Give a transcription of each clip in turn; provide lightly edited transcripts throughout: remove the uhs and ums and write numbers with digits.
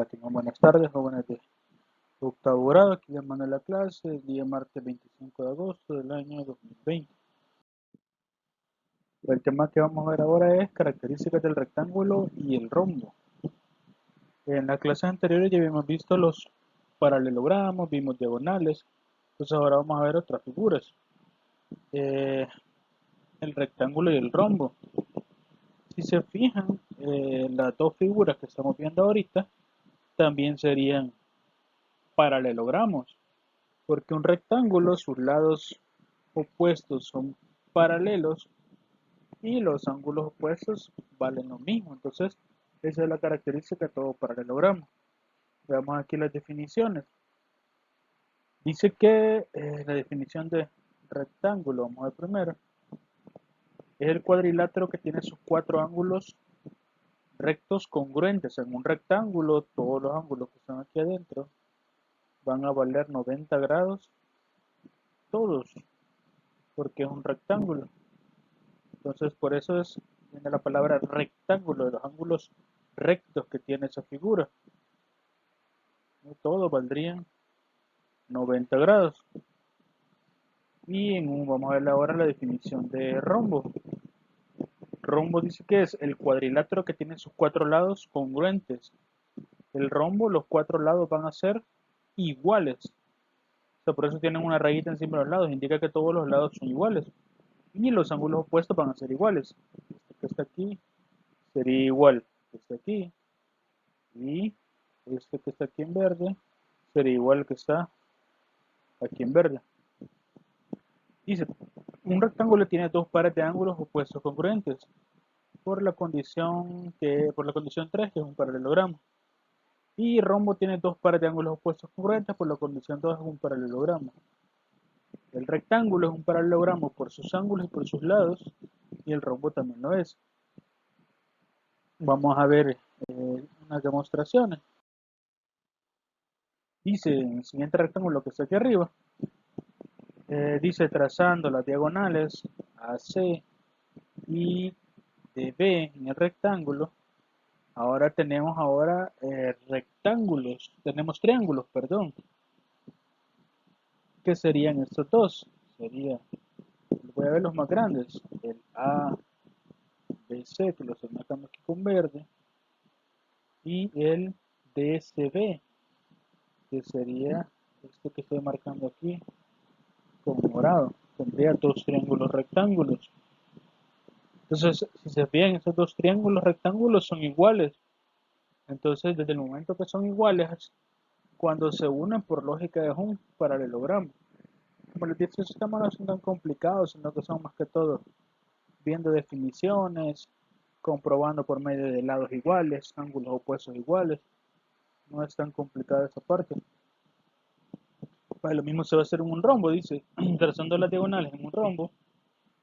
Tengan buenas tardes o buenas días. Octavo grado, aquí llamando a la clase, el día martes 25 de agosto del año 2020. El tema que vamos a ver ahora es características del rectángulo y el rombo. En las clases anteriores ya habíamos visto los paralelogramos, vimos diagonales, entonces ahora vamos a ver otras figuras. El rectángulo y el rombo. Si se fijan, las dos figuras que estamos viendo ahorita también serían paralelogramos, porque un rectángulo, sus lados opuestos son paralelos y los ángulos opuestos valen lo mismo. Entonces, esa es la característica de todo paralelogramo. Veamos aquí las definiciones. Dice que la definición de rectángulo, vamos a ver primero, es el cuadrilátero que tiene sus cuatro ángulos rectos congruentes. En un rectángulo, todos los ángulos que están aquí adentro van a valer 90 grados, todos, porque es un rectángulo. Entonces, por eso viene la palabra rectángulo, de los ángulos rectos que tiene esa figura. Todos valdrían 90 grados. Y vamos a ver ahora la definición de rombo. Rombo dice que es el cuadrilátero que tiene sus cuatro lados congruentes. El rombo, los cuatro lados van a ser iguales. O sea, por eso tienen una rayita encima de los lados. Indica que todos los lados son iguales. Y los ángulos opuestos van a ser iguales. Este que está aquí sería igual que este aquí. Y este que está aquí en verde sería igual que está aquí en verde. Dice, un rectángulo tiene dos pares de ángulos opuestos congruentes por la condición 3, que es un paralelogramo. Y rombo tiene dos pares de ángulos opuestos congruentes por la condición 2, que es un paralelogramo. El rectángulo es un paralelogramo por sus ángulos y por sus lados, y el rombo también lo es. Vamos a ver unas demostraciones. Dice en el siguiente rectángulo que está aquí arriba, dice trazando las diagonales AC y DB en el rectángulo. Ahora tenemos rectángulos, tenemos triángulos, perdón. ¿Qué serían estos dos? Voy a ver los más grandes, el ABC, que lo estoy marcando aquí con verde, y el DCB, que sería este que estoy marcando aquí con morado. Tendría dos triángulos rectángulos. Entonces, si se fijan, estos dos triángulos rectángulos son iguales. Entonces, desde el momento que son iguales, cuando se unen por lógica es un paralelogramo. Como les dije, estos temas no son tan complicados, sino que son más que todo viendo definiciones, comprobando por medio de lados iguales, ángulos opuestos iguales. No es tan complicada esa parte. Pues lo mismo se va a hacer en un rombo, dice, trazando las diagonales en un rombo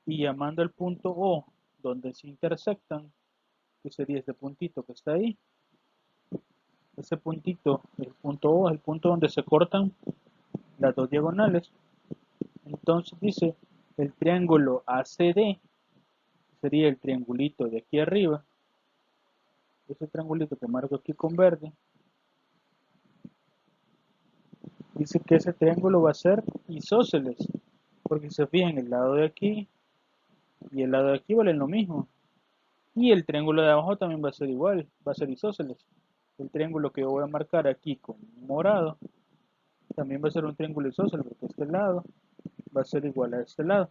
y llamando el punto O donde se intersectan, que sería este puntito que está ahí. Ese puntito, el punto O, es el punto donde se cortan las dos diagonales. Entonces dice, el triángulo ACD sería el triangulito de aquí arriba. Ese triangulito que marco aquí con verde. Dice que ese triángulo va a ser isósceles. Porque si se fijan, el lado de aquí y el lado de aquí valen lo mismo. Y el triángulo de abajo también va a ser igual, va a ser isósceles. El triángulo que yo voy a marcar aquí con morado también va a ser un triángulo isósceles, porque este lado va a ser igual a este lado.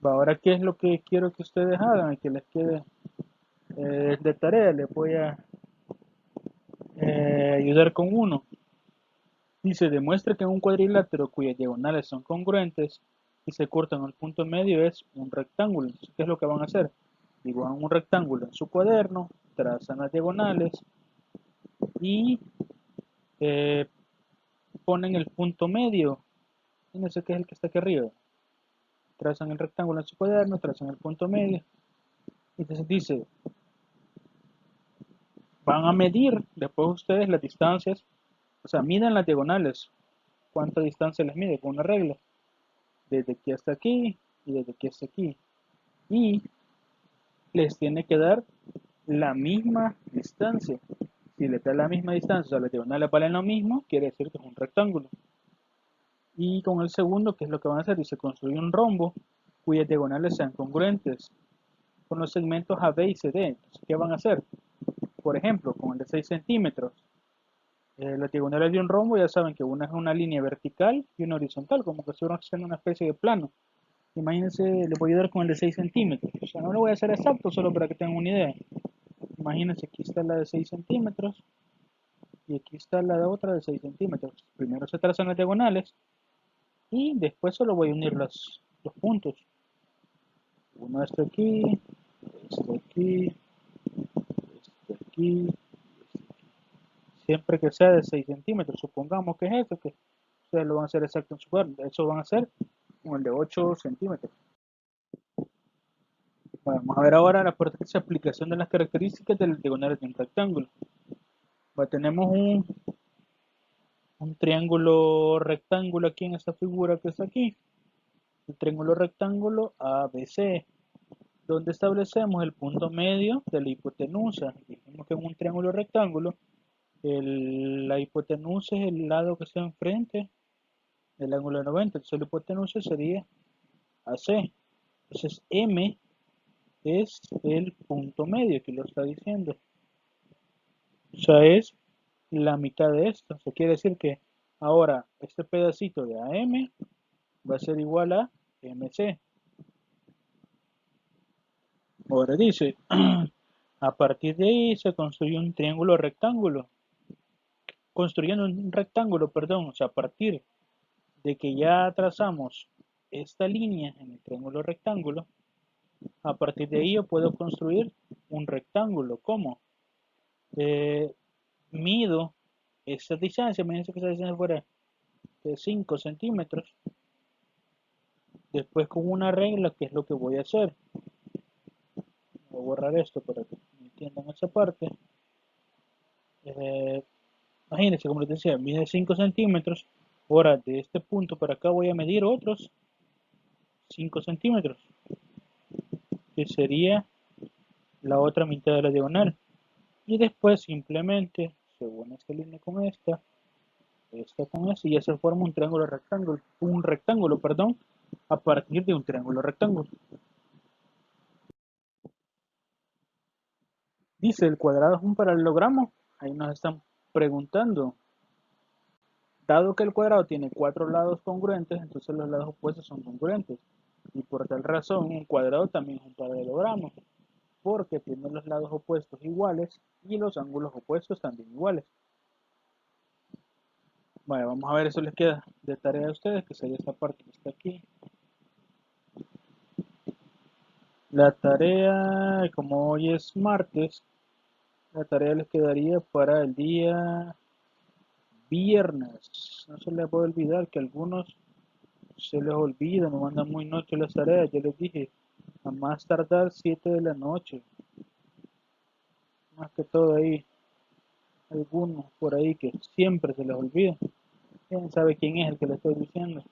Ahora, ¿qué es lo que quiero que ustedes hagan? Que les quede de tarea. Les voy a ayudar con uno. Dice, demuestra que un cuadrilátero cuyas diagonales son congruentes y se cortan al punto medio es un rectángulo. Entonces, ¿qué es lo que van a hacer? Dibujan un rectángulo en su cuaderno, trazan las diagonales y eh, ponen el punto medio. Fíjense que es el que está aquí arriba. Trazan el rectángulo en su cuaderno, trazan el punto medio. Entonces dice, van a medir después ustedes las distancias, o sea, midan las diagonales, cuánta distancia les mide con una regla, desde aquí hasta aquí y desde aquí hasta aquí. Y les tiene que dar la misma distancia. Si les da la misma distancia, o sea, las diagonales valen lo mismo, quiere decir que es un rectángulo. Y con el segundo, ¿qué es lo que van a hacer? Dice construir un rombo cuyas diagonales sean congruentes con los segmentos AB y CD. Entonces, ¿qué van a hacer? Por ejemplo, con el de 6 centímetros, las diagonales de un rombo ya saben que una es una línea vertical y una horizontal, como que estuvieran haciendo una especie de plano. Imagínense, le voy a dar con el de 6 centímetros. O sea, no lo voy a hacer exacto, solo para que tengan una idea. Imagínense, aquí está la de 6 centímetros y aquí está la de otra de 6 centímetros. Primero se trazan las diagonales y después solo voy a unir los puntos. Uno este aquí, este aquí, este aquí. Siempre que sea de 6 centímetros, supongamos que es esto, que ustedes lo van a hacer exacto en su lugar. Eso van a hacer con el de 8 centímetros. Bueno, vamos a ver ahora la aplicación de las características de las diagonales de un rectángulo. Bueno, tenemos un triángulo rectángulo aquí en esta figura que está aquí. El triángulo rectángulo ABC, donde establecemos el punto medio de la hipotenusa. Dijimos que en un triángulo rectángulo, la hipotenusa es el lado que está enfrente del ángulo de 90. Entonces la hipotenusa sería AC. Entonces M es el punto medio, aquí lo está diciendo. O sea, es la mitad de esto. Eso quiere decir que ahora este pedacito de AM va a ser igual a MC. Ahora dice, a partir de ahí se construye un triángulo rectángulo. Construyendo un rectángulo, perdón, o sea, a partir de que ya trazamos esta línea en el triángulo rectángulo, a partir de ahí yo puedo construir un rectángulo. ¿Cómo? Mido esta distancia, imagínense que esa distancia fuera de 5 centímetros. Después con una regla, ¿qué es lo que voy a hacer? Voy a borrar esto para que entiendan esa parte. Eh, Imagínense, como les decía, mide 5 centímetros. Ahora, de este punto para acá voy a medir otros 5 centímetros, que sería la otra mitad de la diagonal. Y después simplemente, según esta línea con esta con esta, y ya se forma un rectángulo, perdón, a partir de un triángulo rectángulo. Dice, el cuadrado es un paralelogramo. Ahí nos están preguntando. Dado que el cuadrado tiene 4 lados congruentes, entonces los lados opuestos son congruentes. Y por tal razón, un cuadrado también es un paralelogramo, porque tiene los lados opuestos iguales y los ángulos opuestos también iguales. Bueno, vamos a ver, eso les queda de tarea a ustedes, que sería esta parte que está aquí. La tarea, como hoy es martes, la tarea les quedaría para el día viernes. No se les puede olvidar que algunos se les olvida, me mandan muy noche las tareas. Yo les dije, a más tardar 7 de la noche. Más que todo ahí, algunos por ahí que siempre se les olvida. ¿Quién sabe quién es el que le estoy diciendo?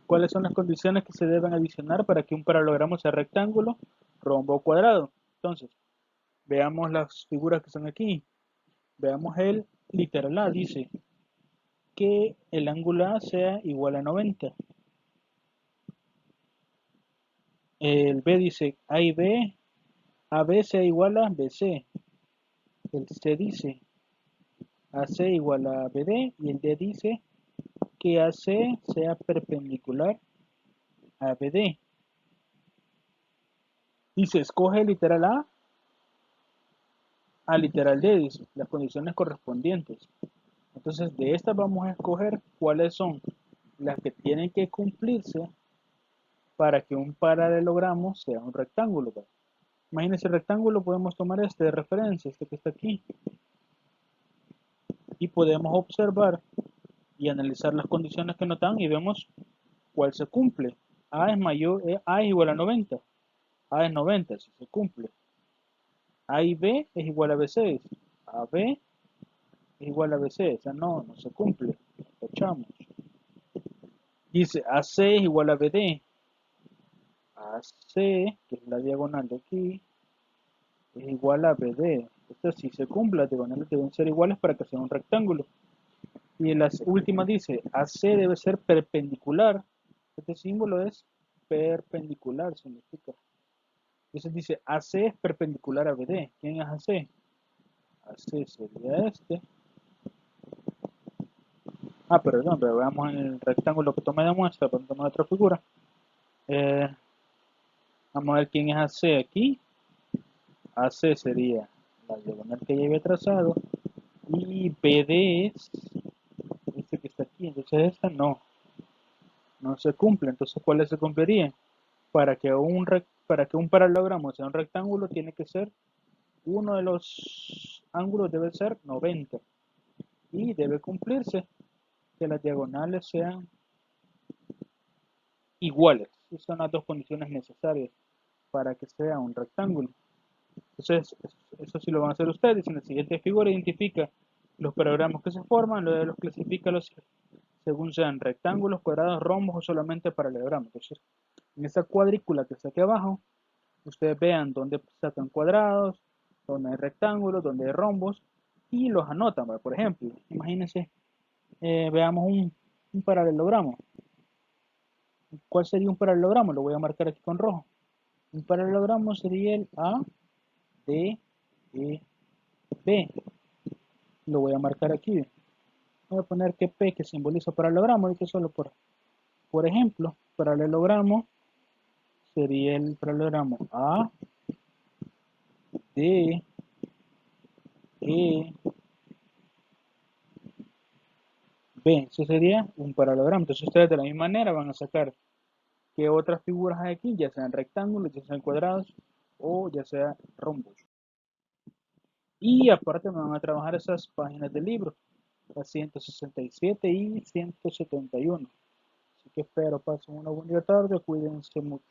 ¿Cuáles son las condiciones que se deben adicionar para que un paralelogramo sea rectángulo, rombo o cuadrado? Entonces, veamos las figuras que están aquí. Veamos el literal A. Dice que el ángulo A sea igual a 90. El B dice A y B, AB sea igual a BC. El C dice AC igual a BD y el D dice que AC sea perpendicular a BD. Dice, escoge literal a literal D, dice, las condiciones correspondientes. Entonces, de estas vamos a escoger cuáles son las que tienen que cumplirse para que un paralelogramo sea un rectángulo. Imagínense el rectángulo, podemos tomar este de referencia, este que está aquí, y podemos observar y analizar las condiciones que nos dan y vemos cuál se cumple. A es mayor, A es igual a 90. A es 90, si se cumple. A y B es igual a B6. AB es igual a BC, o sea, no se cumple. Echamos. Dice AC es igual a BD. AC, que es la diagonal de aquí, es igual a BD. Esto sí se cumple, las diagonales deben ser iguales para que sea un rectángulo. Y en la última dice, AC debe ser perpendicular. Este símbolo es perpendicular, significa. Entonces dice, AC es perpendicular a BD. ¿Quién es AC? AC sería este. Ah, perdón, pero veamos en el rectángulo que tomé de muestra, para tomar otra figura. Eh, Vamos a ver quién es AC aquí. AC sería la diagonal que ya había trazado. Y BD es este que está aquí. Entonces esta no se cumple. Entonces, ¿cuáles se cumplirían? Para que un paralelogramo sea un rectángulo, tiene que ser, uno de los ángulos debe ser 90. Y debe cumplirse que las diagonales sean iguales. Esas son las dos condiciones necesarias para que sea un rectángulo. Entonces, eso sí lo van a hacer ustedes. En la siguiente figura identifica los paragramas que se forman, luego los clasifica según sean rectángulos, cuadrados, rombos o solamente paralelogramas. Entonces, en esa cuadrícula que está aquí abajo, ustedes vean dónde sacan cuadrados, dónde hay rectángulos, dónde hay rombos y los anotan. ¿Verdad? Por ejemplo, imagínense, veamos un paralelogramo. ¿Cuál sería un paralelogramo? Lo voy a marcar aquí con rojo. Un paralelogramo sería el A, D, E, B. Lo voy a marcar aquí. Voy a poner que P, que simboliza paralelogramo, y que solo por ejemplo, paralelogramo sería el paralelogramo A, D, E, B. Eso sería un paralelogramo. Entonces ustedes de la misma manera van a sacar qué otras figuras hay aquí, ya sean rectángulos, ya sean cuadrados o ya sean rombos. Y aparte me van a trabajar esas páginas del libro, las 167 y 171. Así que espero pasen una buena tarde, cuídense mucho.